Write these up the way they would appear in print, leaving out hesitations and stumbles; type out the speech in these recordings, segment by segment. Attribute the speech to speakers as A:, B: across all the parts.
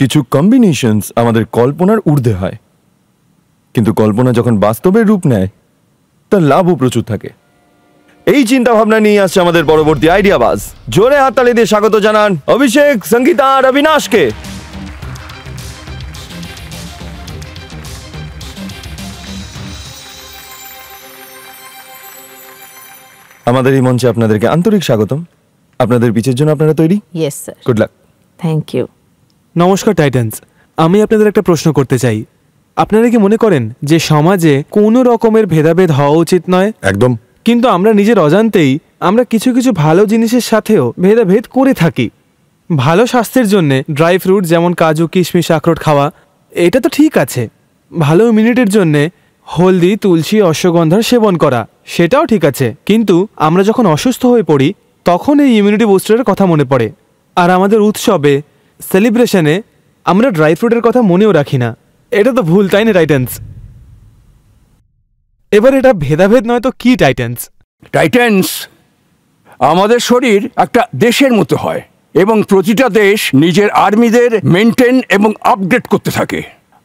A: কিছু কম্বিনেশনস আমাদের কল্পনার ঊর্ধ্বে হয়, কিন্তু কল্পনা যখন বাস্তবের রূপ নেয় তার লাভও প্রচুর থাকে। এই চিন্তা ভাবনা নিয়ে আসছে আমাদের পরবর্তী আইডিয়াবাজ। জোরে হাততালি দিয়ে স্বাগত জানান অভিষেক, সঙ্গীতা আর অবিনাশকে। আমাদের এই মঞ্চে আপনাদেরকে আন্তরিক স্বাগতম। আপনাদের পিচের জন্য আপনারা তৈরি?
B: Yes sir.
A: Good luck.
B: Thank you.
C: নমস্কার টাইটান্স, আমি আপনাদের একটা প্রশ্ন করতে চাই। আপনারা কি মনে করেন যে সমাজে কোনো রকমের ভেদাভেদ হওয়া উচিত নয়?
A: একদম।
C: কিন্তু আমরা নিজের অজান্তেই আমরা কিছু কিছু ভালো জিনিসের সাথেও ভেদাভেদ করে থাকি। ভালো স্বাস্থ্যের জন্যে ড্রাই ফ্রুট যেমন কাজু, কিশমিশ, আখরোট খাওয়া এটা তো ঠিক আছে। ভালো ইমিউনিটির জন্যে হলদি, তুলসী, অশ্বগন্ধার সেবন করা সেটাও ঠিক আছে। কিন্তু আমরা যখন অসুস্থ হয়ে পড়ি তখন এই ইমিউনিটি বুস্টারের কথা মনে পড়ে। আর আমাদের উৎসবে, সেলিব্রেশনে আমরা ড্রাই ফ্রুটের কথা মনেও রাখি না। এটা তো ভুল, তাই না টাইটান্স? এবার এটা ভেদাভেদ নয় তো কি টাইটান্স?
D: টাইটান্স, আমাদের শরীর একটা দেশের মতো হয় এবং প্রতিটা দেশ নিজের আর্মিদের মেনটেন এবং আপডেট করতে থাকে।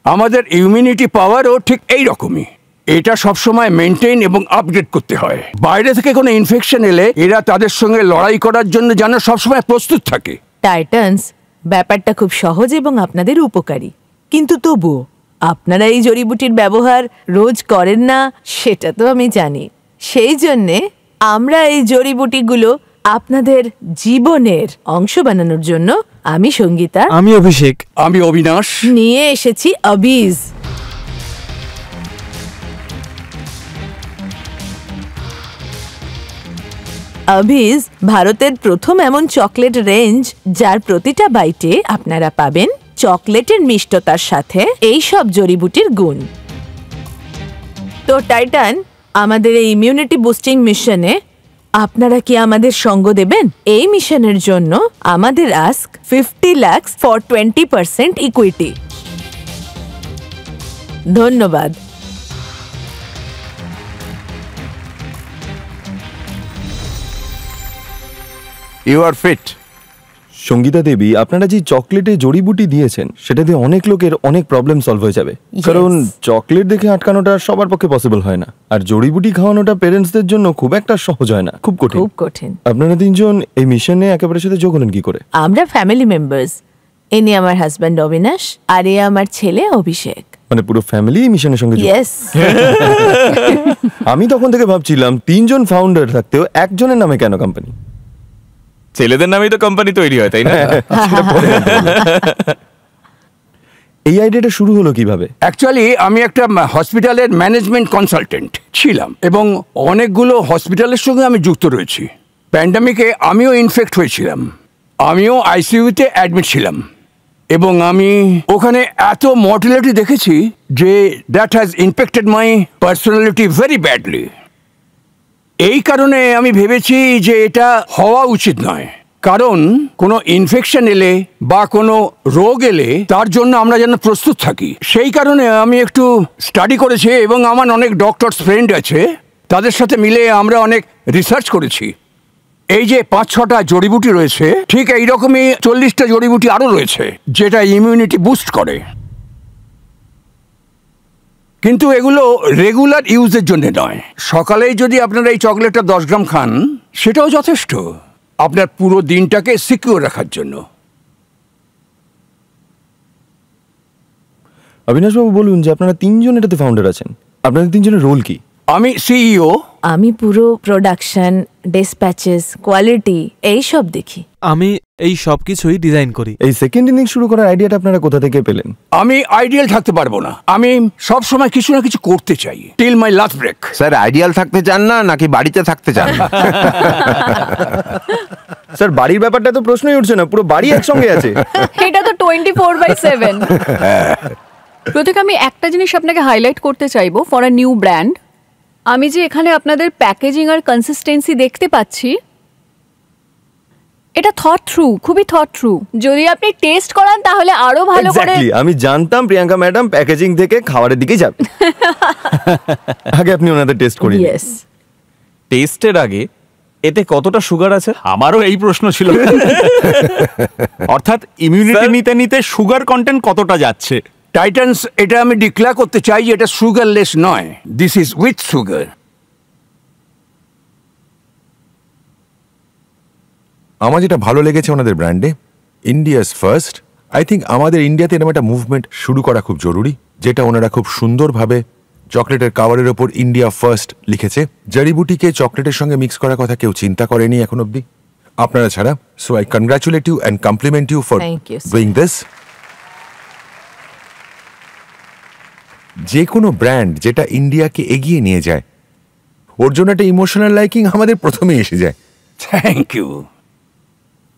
D: আমাদের ইমিউনিটি পাওয়ারও ঠিক এই রকমই। এটা সবসময় মেনটেন এবং আপডেট করতে হয়। বাইরে থেকে কোনো ইনফেকশন এলে এরা তাদের সঙ্গে লড়াই করার জন্য যেন সবসময় প্রস্তুত থাকে।
B: টাইটান্স, ব্যাপারটা খুব সহজ এবং আপনাদের উপকারী, কিন্তু তবুও আপনারা এই জড়িবুটির ব্যবহার রোজ করেন না সেটা তো আমি জানি। সেই জন্যে আমরা এই জড়িবুটিগুলো আপনাদের জীবনের অংশ বানানোর জন্য আমি সঙ্গীতা,
C: আমি অভিষেক,
D: আমি অবিনাশ
B: নিয়ে এসেছি অবিজ। অবিজ ভারতের প্রথম এমন চকলেট রেঞ্জ যার প্রতিটা বাইটে আপনারা পাবেন চকলেটের মিষ্টতার সাথে এই সব জড়িবুটির গুণ। তো টাইটান, আমাদের এই ইমিউনিটি বুস্টিং মিশনে আপনারা কি আমাদের সঙ্গ দেবেন? এই মিশনের জন্য আমাদের আস্ক 50 লাখ ফর 20% ইকুইটি। ধন্যবাদ।
D: You are fit.
A: Sangeeta Debi, আপনারা যে চকলেটে জড়িবুটি দিয়েছেন সেটা দিয়ে অনেক লোকের অনেক প্রবলেম সলভ হয়ে যাবে। কারণ চকলেট দেখে আটকানোটা সবার পক্ষে পসিবল হয় না, আর জড়িবুটি খাওয়ানোটা পেরেন্টসদের জন্য খুব একটা সহজ হয় না, খুব কঠিন।
B: খুব কঠিন।
A: আপনারা তিনজন এই মিশনে একেবারে সাথে যোগ হলেন কি করে?
B: আমরা ফ্যামিলি মেম্বার্স। ইনি আমার হাজব্যান্ড অবিনাশ আর এ আমার ছেলে অভিষেক।
A: মানে পুরো ফ্যামিলি এই মিশনের সঙ্গে যুক্ত?
B: ইয়েস।
A: আমি তখন থেকে ভাবছিলাম তিনজন ফাউন্ডার থাকতেও একজনের নামে কেন কোম্পানি?
E: ছেলেদের নামেই তো কোম্পানি তৈরি হয়, তাই না?
A: এই আইডিয়াটা শুরু হলো কিভাবে?
D: অ্যাকচুয়ালি আমি একটা হসপিটালের ম্যানেজমেন্ট কনসালটেন্ট ছিলাম এবং অনেকগুলো হসপিটালের সঙ্গে আমি যুক্ত রয়েছি। প্যান্ডামিকে আমিও ইনফেক্ট হয়েছিলাম, আমিও আইসিইউতে অ্যাডমিট ছিলাম এবং আমি ওখানে এত মর্টালিটি দেখেছি যে that has impacted my personality very badly. এই কারণে আমি ভেবেছি যে এটা হওয়া উচিত নয়, কারণ কোনো ইনফেকশন এলে বা কোনো রোগ এলে তার জন্য আমরা যেন প্রস্তুত থাকি। সেই কারণে আমি একটু স্টাডি করেছি এবং আমার অনেক ডক্টরস ফ্রেন্ড আছে, তাদের সাথে মিলে আমরা অনেক রিসার্চ করেছি। এই যে 5-6টা জড়িবুটি রয়েছে, ঠিক এইরকমই 40টা জড়িবুটি আরও রয়েছে যেটা ইমিউনিটি বুস্ট করে। কিন্তু এগুলো রেগুলার ইউজের জন্য নয়। সকালেই যদি আপনারা এই চকলেটটা 10 গ্রাম খান সেটাও যথেষ্ট আপনার পুরো দিনটাকে সিকিউর রাখার জন্য।
A: অবিনাশবাবু বলুন যে আপনারা তিনজন এটাতে ফাউন্ডার আছেন, আপনাদের তিনজনের রোল কি?
D: আমি সিইও।
B: আমি পুরো প্রোডাকশন, ডিসপ্যাচেস, কোয়ালিটি এই সব দেখি।
C: আমি এই সব কিছুই ডিজাইন করি।
A: এই সেকেন্ড ইনিংস শুরু করার আইডিয়াটা আপনারা কোথা থেকে পেলেন?
D: আমি আইডিয়াল থাকতে পারবো না, আমি সব সময় কিছু না কিছু করতে চাই till my last break.
E: Sir, ideal থাকতে চান না নাকি বাড়িতে থাকতে চান?
A: স্যার, বাড়ির ব্যাপারটা তো প্রশ্নই উঠছে না, পুরো বাড়ি একসঙ্গে আছে।
F: এটা তো 24/7। প্রত্যেক আমি একটা জিনিস আপনাকে হাইলাইট করতে চাইবো ফর আ নিউ ব্র্যান্ড। আমি যে এখানে আপনাদের প্যাকেজিং আর কনসিস্টেন্সি দেখতে পাচ্ছি, এটা থট থ্রু, খুবই থট থ্রু। যদি আপনি টেস্ট করান তাহলে আরো ভালো করে।
A: এক্স্যাক্টলি, আমি জানতাম প্রিয়াঙ্কা ম্যাডাম প্যাকেজিং থেকে খাবারের দিকে যাবে। আগে আপনি ওনাদের টেস্ট করিয়ে।
B: ইয়েস।
E: টেস্টের আগে এতে কতটা সুগার আছে?
G: আমারও এই প্রশ্ন ছিল। অর্থাৎ ইমিউনিটি
E: Sir?
G: নিতে নিতে সুগার কন্টেন্ট কতটা যাচ্ছে?
D: টাইটান্স, এটা আমি ডিক্লেয়ার করতে চাই যে এটা সুগারলেস নয়, দিস ইজ উইথ সুগার।
H: আমার যেটা ভালো লেগেছে ওনাদের ব্র্যান্ডে, ইন্ডিয়াস ফার্স্ট, আই থিঙ্ক আমাদের ইন্ডিয়াতে এরকম একটা মুভমেন্ট শুরু করা খুব জরুরি, যেটা ওনারা খুব সুন্দরভাবে চকলেটের কাভারের ওপর ইন্ডিয়া ফার্স্ট লিখেছে। জড়িবুটিকে চকলেটের সঙ্গে মিক্স করার কথা কেউ চিন্তা করেনি এখন অবধি, আপনারা ছাড়া। So I congratulate you and compliment you for
B: Thank you, sir.
H: Doing this. যে কোনো ব্র্যান্ড যেটা ইন্ডিয়াকে এগিয়ে নিয়ে যায়, ওর জন্য একটা ইমোশনাল লাইকিং আমাদের প্রথমেই এসে যায়।
D: Thank you.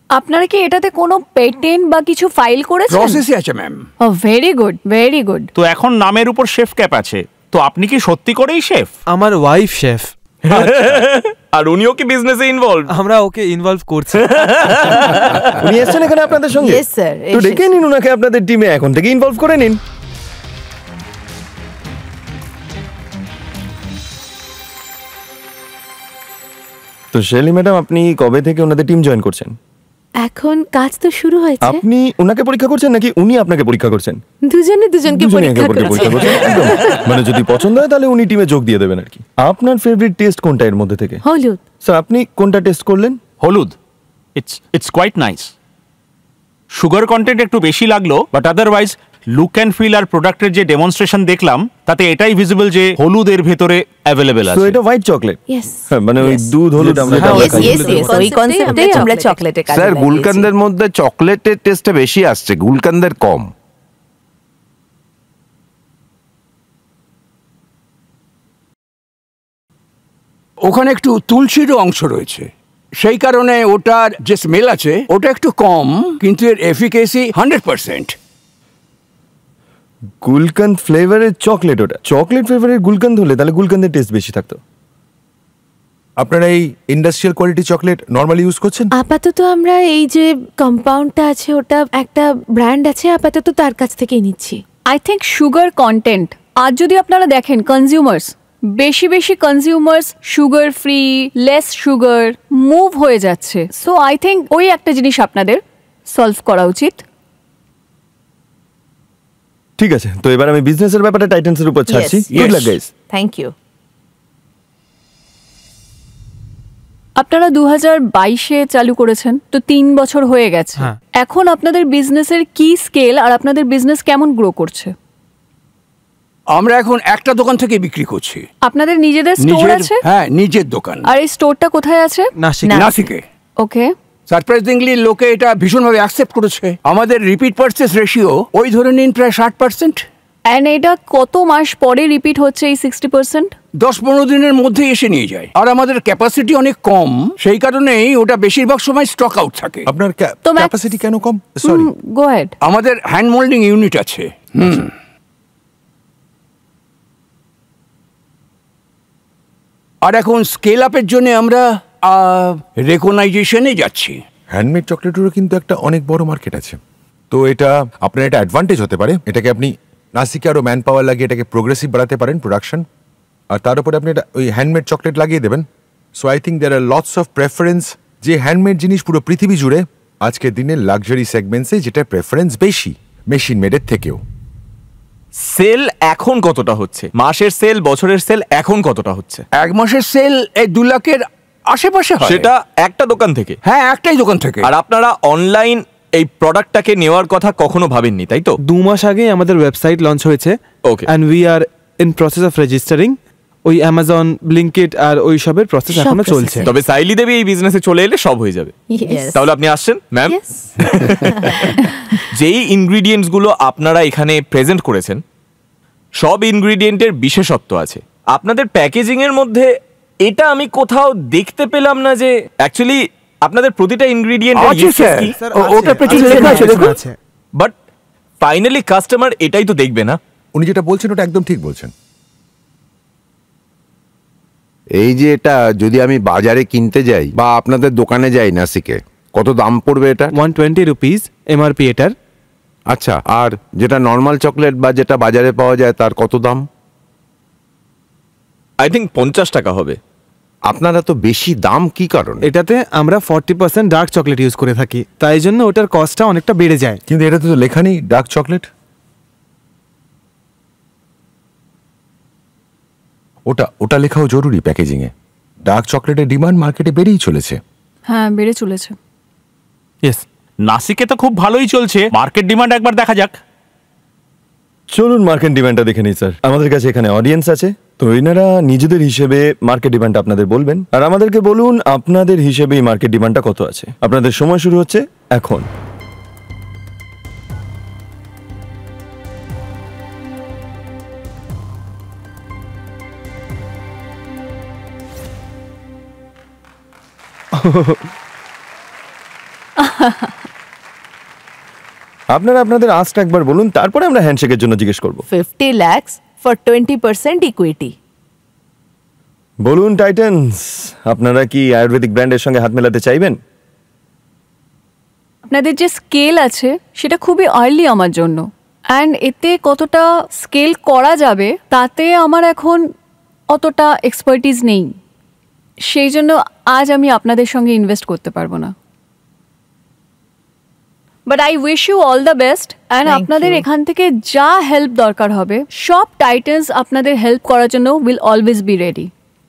F: আপনারা কি এটাতে কোনো পেটেন্ট বা কিছু ফাইল করেছেন?
D: প্রসেসে আছে ম্যাম।
F: ও ভেরি গুড, ভেরি গুড।
G: তো এখন নামের উপর শেফ ক্যাপ আছে, তো আপনি কি সত্যি করেই শেফ?
C: আমার ওয়াইফ শেফ,
E: আর উনিও কি বিজনেসে ইনভলভ?
C: আমরা ওকে ইনভলভ করছি।
A: উনি এসছেন এখানে আপনাদের সঙ্গে?
B: Yes, sir,
A: তো ডেকে
B: এসেছি।
A: নিন ওনাকে আপনাদের টিমে, এখন থেকে ইনভলভ করে নিন। তো শেলি ম্যাডাম, আপনি কবে থেকে ওনাদের টিম জয়েন করছেন?
B: এখন কাজ তো শুরু হয়েছে,
A: আপনি ওনাকে পরীক্ষা করছেন নাকি উনি আপনাকে পরীক্ষা করছেন?
B: দুজনে দুজনকে
A: দুজনেই একে
B: পরীক্ষা
A: অপরকে পরীক্ষা
B: করছে।
A: করছেন, একদম। মানে যদি পছন্দ হয় তাহলে উনি টিমে যোগ দিয়ে দেবেন আর কি। আপনার ফেভারিট টেস্ট কোনটা এর মধ্যে থেকে?
B: হলুদ।
A: স্যার, আপনি কোনটা টেস্ট করলেন?
G: হলুদ, it's quite nice. Sugar content একটু বেশি লাগলো, but otherwise look and feel আর প্রোডাক্টের যে ডেমনস্ট্রেশন দেখলাম, তাতে এটাই ভিজিবল যে হলুদ এর ভেতরে অ্যাভেলেবেল
A: তো
G: আছে।
A: এটা হোয়াইট চকলেট,
B: Yes.
A: মানে ওই দুধ হলুদ আমরা
C: Yes,
A: যেটা
C: yes,
A: খাই।
B: Yes, yes, ওই কনসেপ্টেই আমরা চকলেটে কাজে
E: স্যার,
B: লাগিয়েছি।
E: গুলকান্দের মধ্যে চকলেটের টেস্টটা বেশি আসছে, গুলকান্দের কম।
D: ওখানে একটু তুলসীরও অংশ রয়েছে, সেই কারণে ওটার যে স্মেল আছে ওটা একটু কম, কিন্তু এর এফিকেসি 100%।
A: গুলকান্দ ফ্লেভারের চকলেট, ওটা চকলেট ফ্লেভারের গুলকান্দ হলে তাহলে গুলকান্দের টেস্ট বেশি থাকতো।
H: আপনারা এই industrial quality chocolate normally use করছেন?
B: আপাতত আমরা এই যে কম্পাউন্ডটা আছে, ওটা একটা ব্র্যান্ড আছে, আপাতত তার কাছ থেকেই নিচ্ছি।
F: আই থিঙ্ক সুগার কন্টেন্ট, আজ যদি আপনারা দেখেন কনজিউমার্স, বেশি বেশি consumers sugar free, less sugar move হয়ে যাচ্ছে। সো আই থিঙ্ক ওই একটা জিনিস আপনাদের সলভ করা উচিত।
A: ঠিক আছে, তো এবার আমি বিজনেসের ব্যাপারে টাইটান্সের উপর ছাড়ছি। Good luck guys.
B: Thank you.
F: আপনারা 2022-এ চালু করেছেন, তো 3 বছর হয়ে গেছে।
C: হ্যাঁ।
F: এখন আপনাদের বিজনেসের কি স্কেল আর আপনাদের বিজনেস কেমন গ্রো করছে?
D: আমরা এখন একটা দোকান থেকে বিক্রি করছি।
F: আপনাদের নিজেদের স্টোর আছে?
D: হ্যাঁ, নিজের দোকান।
F: আর এই স্টোরটা কোথায় আছে?
C: নাসিক।
D: নাসিকে।
F: ওকে।
D: সারপ্রাইজিংলি লোকে এটা ভীষণভাবে অ্যাকসেপ্ট করেছে। আমাদের রিপিট পারচেস রেশিও ওই ধরে নিন প্রায় 60%।
F: অ্যান্ড এটা কত মাস পরে রিপিট হচ্ছে এই 60%?
D: 10-15 দিনের মধ্যে এসে নিয়ে যায়। আর আমাদের ক্যাপাসিটি অনেক কম, সেই কারণেই ওটা বেশিরভাগ সময় স্টক আউট থাকে।
H: আপনার
F: তো ম্যাক্স-
H: ক্যাপাসিটি কেন কম? সরি,
F: গো হেড।
D: আমাদের হ্যান্ড মোল্ডিং ইউনিট আছে। আর এখন স্কেল আপের জন্য আমরা রেকগনাইজেশনে যাচ্ছি।
H: হ্যান্ডমেড চকলেটেরও কিন্তু একটা অনেক বড় মার্কেট আছে। তো এটা আপনার একটা অ্যাডভান্টেজ হতে পারে। এটাকে আপনি নাসিকে আরও ম্যান পাওয়ার লাগিয়ে এটাকে প্রোগ্রেসিভ বাড়াতে পারেন প্রোডাকশন, আর তার উপরে আপনি এটা ওই হ্যান্ডমেড চকলেট লাগিয়ে দেবেন। So I think there are lots of preference, যে হ্যান্ডমেড জিনিস পুরো পৃথিবী জুড়ে আজকের দিনে লাক্সারি সেগমেন্টসে যেটা প্রেফারেন্স বেশি মেশিন মেডের থেকেও।
E: সেল এখন কতটা হচ্ছে? মাসের সেল, বছরের সেল এখন কতটা হচ্ছে?
D: এক মাসের সেল এই 2 লাখের আশেপাশে হয়।
E: সেটা একটা দোকান থেকে?
D: হ্যাঁ, একটাই দোকান থেকে।
E: আর আপনারা অনলাইন এই প্রোডাক্টটাকে নেওয়ার কথা কখনো ভাবেননি, তাই তো?
C: 2 মাস আগে আমাদের ওয়েবসাইট লঞ্চ হয়েছে।
E: Okay.
C: And we are in process of registering. ওই অ্যামাজন, ব্লিঙ্কিট আর ওই সবের প্রসেস
B: সব
C: এখনো
B: process
C: চলছে।
B: এ।
E: তবে সাইলি দেবী এই বিজনেসে চলে এলে সব হয়ে যাবে।
B: Yes.
E: তাহলে আপনি আসছেন ম্যাম?
B: Yes.
E: যেই ইনগ্রিডিয়েন্টস গুলো আপনারা এখানে প্রেজেন্ট করেছেন, সব ইনগ্রিডিয়েন্টের বিশেষত্ব আছে। আপনাদের প্যাকেজিং এর মধ্যে এটা আমি কোথাও দেখতে পেলাম না যে অ্যাকচুয়ালি আপনাদের প্রতিটা ইনগ্রিডিয়েন্টের
D: আছে স্যার,
C: স্যার,
D: ওটা
C: আছে,
D: পেছনে
C: আছে,
D: লেখা আছে,
C: আছে,
D: দেখুন।
C: আছে।
E: বাট ফাইনালি কাস্টমার এটাই তো দেখবে না?
H: উনি যেটা বলছেন ওটা একদম ঠিক বলছেন।
E: এই যে এটা যদি আমি বাজারে কিনতে যাই বা আপনাদের দোকানে যাই নাসিকে, কত দাম পড়বে এটা?
C: 120 রুপিস এমআরপি এটার।
E: আচ্ছা, আর যেটা নর্মাল চকলেট বা যেটা বাজারে পাওয়া যায় তার কত দাম? আই থিঙ্ক 50 টাকা হবে।
I: আপনারা তো বেশি দাম কি কারণে?
C: এটাতে আমরা 40% ডার্ক চকলেট ইউজ করে থাকি, তাই জন্য ওটার কস্টটা অনেকটা বেড়ে যায়।
H: কিন্তু এটাতে তো লেখা নেই ডার্ক চকলেট। ওটা লেখাও জরুরি প্যাকেজিং এ। ডার্ক চকলেটের ডিমান্ড মার্কেটে বেড়েই চলেছে।
F: হ্যাঁ, বেড়ে চলেছে।
C: ইয়েস,
G: নাসিকে তো খুব ভালোই চলছে, মার্কেট ডিমান্ড একবার দেখা যাক।
A: চলুন মার্কেট ডিমান্ডটা দেখে নিই স্যার। আমাদের কাছে এখানে অডিয়েন্স আছে, তো এনারা নিজেদের হিসেবে মার্কেট ডিমান্ডটা আপনাদের বলবেন, আর আমাদেরকে বলুন আপনাদের হিসেবে এই মার্কেট ডিমান্ডটা কত আছে। আপনাদের সময় শুরু হচ্ছে এখন। আপনারা আপনাদের আস্কটা একবার বলুন, তারপরে আমরা হ্যান্ডশেকের জন্য জিজ্ঞেস করব।
B: 50 lakhs for 20% equity.
A: বলুন টাইটান্স, আপনারা কি আয়ুর্বেদিক ব্র্যান্ডের সঙ্গে হাত মেলাতে চাইবেন?
F: আপনাদের যে স্কেল আছে সেটা খুবই আর্লি আমার জন্য, অ্যান্ড এতে কতটা স্কেল করা যাবে তাতে আমার এখন অতটা এক্সপার্টিস নেই, সেই জন্য আজ আমি আপনাদের সঙ্গে ইনভেস্ট করতে পারবো না। But I wish you all the best, and
B: Thank
F: আপনাদের
B: you.
F: এখান থেকে যা হেল্প দরকার হবে সব টাইটান্স আপনাদের হেল্প করার জন্য will always be ready.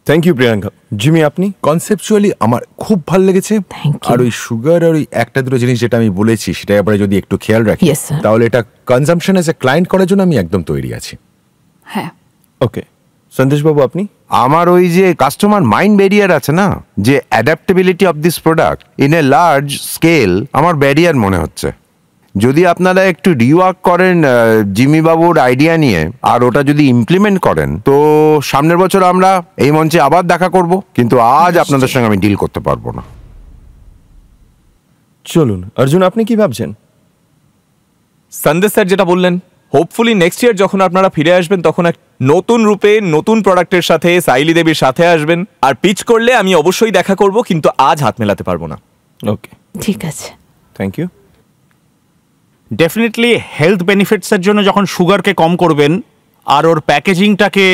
A: Thank you Priyanka. Jimmy আপনি?
H: কনসেপচুয়ালি আমার খুব ভালো লেগেছে।
B: Thank you.
H: আর ওই সুগার আর ওই একটা দুটো জিনিস যেটা আমি বলেছি সেটা ব্যাপারে যদি একটু খেয়াল রাখি,
B: Yes, sir.
H: তাহলে এটা কনজাম্পশন এজ এ ক্লায়েন্ট করার জন্য আমি একদম তৈরি আছি।
F: হ্যাঁ,
A: ওকে, সন্দেশ বাবু আপনি?
I: আমার ওই যে কাস্টমার মাইন্ড ব্যারিয়ার আছে না, যে adaptability of this product in a large scale, আমার ব্যারিয়ার মনে হচ্ছে। যদি আপনারা একটু রিওয়ার্ক করেন জিমি বাবুর আইডিয়া নিয়ে, আর ওটা যদি ইমপ্লিমেন্ট করেন, তো সামনের বছর আমরা এই মঞ্চে আবার দেখা করব। কিন্তু আজ আপনাদের সঙ্গে আমি ডিল করতে পারবো না।
A: চলুন অর্জুন, আপনি কি ভাবছেন?
E: সন্দেশ স্যার যেটা বললেন, হোপফুলি নেক্সট ইয়ার যখন আপনারা ফিরে আসবেন তখন এক নতুন রূপে নতুন প্রোডাক্টের সাথে সাইলি দেবীর সাথে আসবেন, আর পিচ করলে আমি অবশ্যই দেখা করব, কিন্তু আজ হাত মেলাতে পারবো না।
A: ওকে,
B: ঠিক আছে।
A: Thank you.
G: ডেফিনেটলি হেলথ বেনিফিটসের জন্য যখন সুগারকে কম করবেন আর ওর প্যাকেজিংটাকে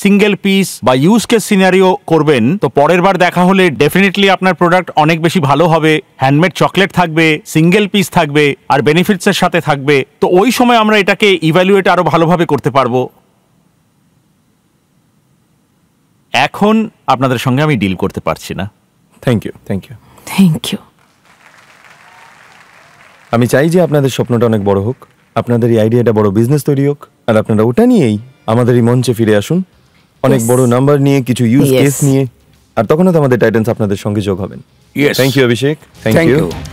G: সিঙ্গেল পিস বা ইউজ কেস সিনারিও করবেন, তো পরের বার দেখা হলে ডেফিনেটলি আপনার প্রোডাক্ট অনেক বেশি ভালো হবে। হ্যান্ডমেড চকলেট থাকবে, সিঙ্গেল পিস থাকবে, আর বেনিফিটসের সাথে থাকবে। তো ওই সময় আমরা এটাকে ইভ্যালুয়েট আরো ভালোভাবে করতে পারবো। এখন আপনাদের সঙ্গে আমি ডিল করতে পারছি না।
A: Thank you, thank you.
B: Thank you.
A: আমি চাই যে আপনাদের স্বপ্নটা অনেক বড় হোক, আপনাদের এই আইডিয়াটা বড় বিজনেস তৈরি হোক, আর আপনারা ওটা নিয়েই আমাদের এই মঞ্চে ফিরে আসুন, অনেক
B: Yes.
A: বড় নাম্বার নিয়ে, কিছু ইউজ
B: Yes.
A: কেস নিয়ে, আর তখনও তো আমাদের টাইটান্স আপনাদের সঙ্গে যোগ হবেন।
D: Yes.
A: Thank you Abhishek, thank
D: Thank
A: you.
D: you.